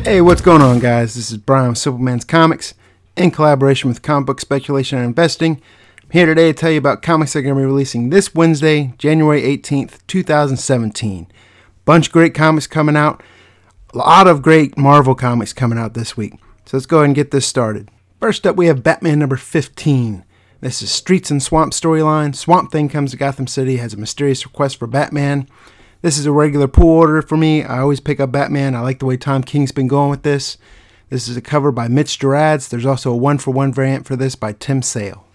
Hey, what's going on, guys? This is Brian with Simpleman's Comics in collaboration with Comic Book Speculation and Investing. I'm here today to tell you about comics that are going to be releasing this Wednesday, January 18th, 2017. Bunch of great comics coming out. A lot of great Marvel comics coming out this week. So let's go ahead and get this started. First up, we have Batman number 15. This is Streets and Swamp storyline. Swamp Thing comes to Gotham City, has a mysterious request for Batman. This is a regular pull order for me. I always pick up Batman. I like the way Tom King's been going with this. This is a cover by Mitch Gerads. There's also a 1-for-1 variant for this by Tim Sale.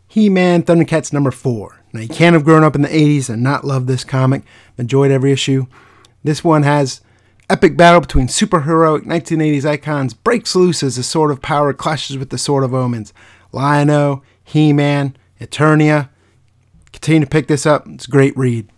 He-Man Thundercats number 4. Now, you can't have grown up in the 80s and not love this comic. Enjoyed every issue. This one has epic battle between superheroic 1980s icons. Breaks loose as the Sword of Power clashes with the Sword of Omens. Lion-O, He-Man, Eternia. Continue to pick this up. It's a great read.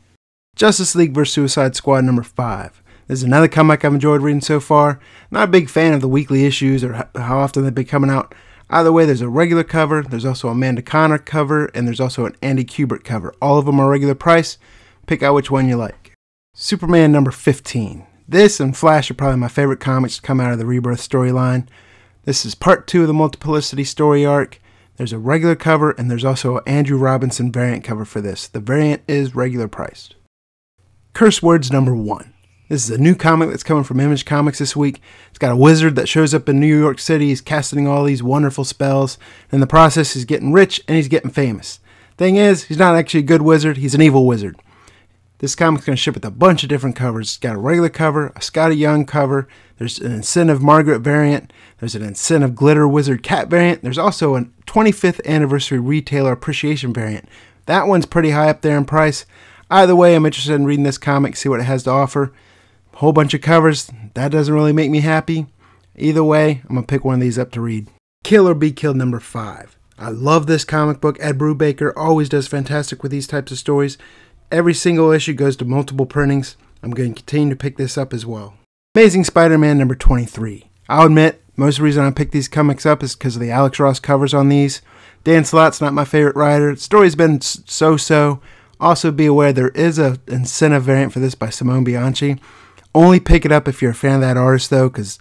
Justice League vs. Suicide Squad number 5. This is another comic I've enjoyed reading so far. Not a big fan of the weekly issues or how often they've been coming out. Either way, there's a regular cover, there's also a Amanda Conner cover, and there's also an Andy Kubert cover. All of them are regular price. Pick out which one you like. Superman number 15. This and Flash are probably my favorite comics to come out of the Rebirth storyline. This is part 2 of the Multiplicity story arc. There's a regular cover, and there's also an Andrew Robinson variant cover for this. The variant is regular priced. Curse Words number 1. This is a new comic that's coming from Image Comics this week. It's got a wizard that shows up in New York City. He's casting all these wonderful spells. In the process, he's getting rich and he's getting famous. Thing is, he's not actually a good wizard. He's an evil wizard. This comic's going to ship with a bunch of different covers. It's got a regular cover, a Scotty Young cover. There's an Incentive Margaret variant. There's an Incentive Glitter Wizard Cat variant. There's also a 25th Anniversary Retailer Appreciation variant. That one's pretty high up there in price. Either way, I'm interested in reading this comic, see what it has to offer. A whole bunch of covers. That doesn't really make me happy. Either way, I'm going to pick one of these up to read. Kill or Be Killed number 5. I love this comic book. Ed Brubaker always does fantastic with these types of stories. Every single issue goes to multiple printings. I'm going to continue to pick this up as well. Amazing Spider-Man number 23. I'll admit, most of the reason I pick these comics up is because of the Alex Ross covers on these. Dan Slott's not my favorite writer. The story's been so-so. Also be aware there is an Incentive variant for this by Simone Bianchi. Only pick it up if you're a fan of that artist though, because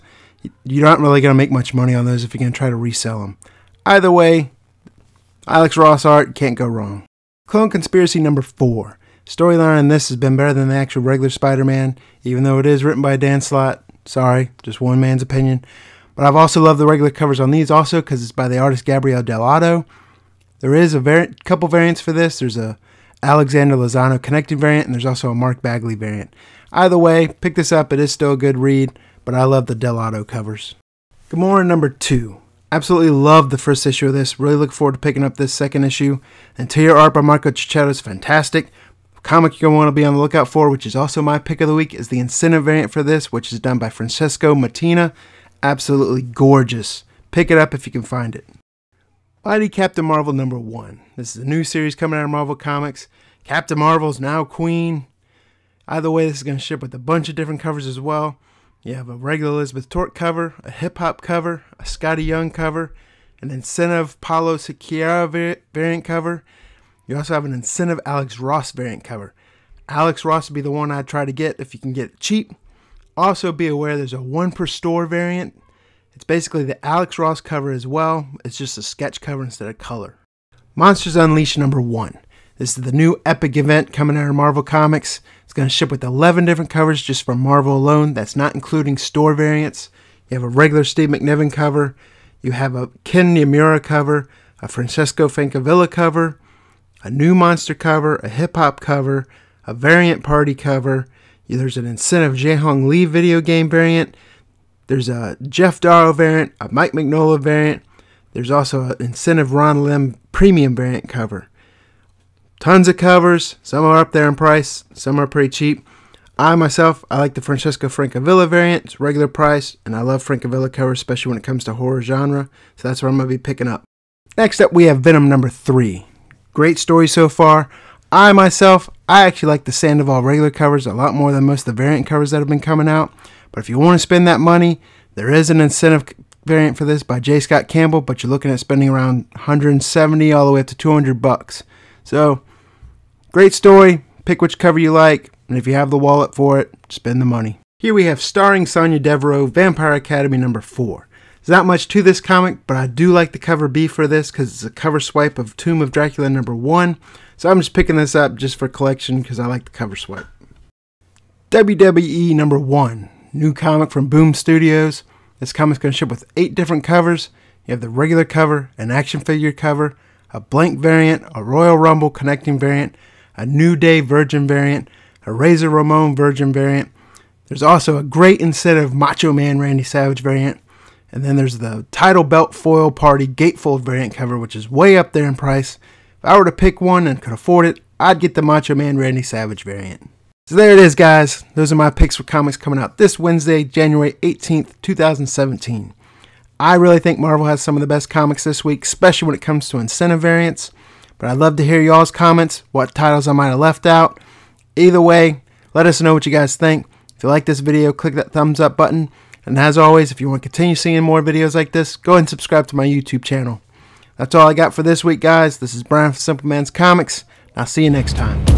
you're not really going to make much money on those if you're going to try to resell them. Either way, Alex Ross art, can't go wrong. Clone Conspiracy number 4. Storyline in this has been better than the actual regular Spider-Man, even though it is written by Dan Slott. Sorry, just one man's opinion. But I've also loved the regular covers on these also because it's by the artist Gabriel Dell'Otto. There is a couple variants for this. There's a Alexander Lozano connected variant, and there's also a Mark Bagley variant. Either way, pick this up. It is still a good read, but I love the Dell'Otto covers. Gamora number 2. Absolutely love the first issue of this. Really look forward to picking up this second issue. Interior art by Marco Cicchetto is fantastic. Comic you're going to want to be on the lookout for, which is also my pick of the week, is the Incentive variant for this, which is done by Francesco Mattina. Absolutely gorgeous. Pick it up if you can find it. Mighty Captain Marvel number 1. This is a new series coming out of Marvel Comics. Captain Marvel's now Queen. Either way, this is going to ship with a bunch of different covers as well. You have a regular Elizabeth Tork cover, a hip-hop cover, a Scotty Young cover, an Incentive Paulo Siqueira variant cover. You also have an Incentive Alex Ross variant cover. Alex Ross would be the one I'd try to get if you can get it cheap. Also be aware there's a 1 per store variant. It's basically the Alex Ross cover as well. It's just a sketch cover instead of color. Monsters Unleashed number 1. This is the new epic event coming out of Marvel Comics. It's going to ship with 11 different covers just from Marvel alone. That's not including store variants. You have a regular Steve McNiven cover. You have a Ken Niimura cover, a Francesco Francavilla cover, a new monster cover, a hip-hop cover, a variant party cover. There's an Incentive Jae-Hong Lee video game variant. There's a Jeff Darrow variant, a Mike Mignola variant. There's also an Incentive Ron Lim premium variant cover. Tons of covers. Some are up there in price. Some are pretty cheap. I like the Francesco Francavilla variant. It's regular price, and I love Francavilla covers, especially when it comes to horror genre. So that's what I'm going to be picking up. Next up, we have Venom number 3. Great story so far. I actually like the Sandoval regular covers a lot more than most of the variant covers that have been coming out. But if you want to spend that money, there is an Incentive variant for this by J. Scott Campbell, but you're looking at spending around $170 all the way up to $200. So, great story. Pick which cover you like, and if you have the wallet for it, spend the money. Here we have starring Sonya Devereaux, Vampire Academy number 4. There's not much to this comic, but I do like the cover B for this because it's a cover swipe of Tomb of Dracula number 1. So I'm just picking this up just for collection because I like the cover swipe. WWE number 1, new comic from Boom Studios. This comic's going to ship with 8 different covers. You have the regular cover, an action figure cover, a blank variant, a Royal Rumble connecting variant, a New Day Virgin variant, a Razor Ramon Virgin variant. There's also a great incentive Macho Man Randy Savage variant. And then there's the Title Belt Foil Party Gatefold variant cover, which is way up there in price. If I were to pick one and could afford it, I'd get the Macho Man Randy Savage variant. So there it is, guys. Those are my picks for comics coming out this Wednesday, January 18th, 2017. I really think Marvel has some of the best comics this week, especially when it comes to incentive variants. But I'd love to hear y'all's comments, what titles I might have left out. Either way, let us know what you guys think. If you like this video, click that thumbs up button. And as always, if you want to continue seeing more videos like this, go ahead and subscribe to my YouTube channel. That's all I got for this week, guys. This is Brian from Simple Man's Comics. I'll see you next time.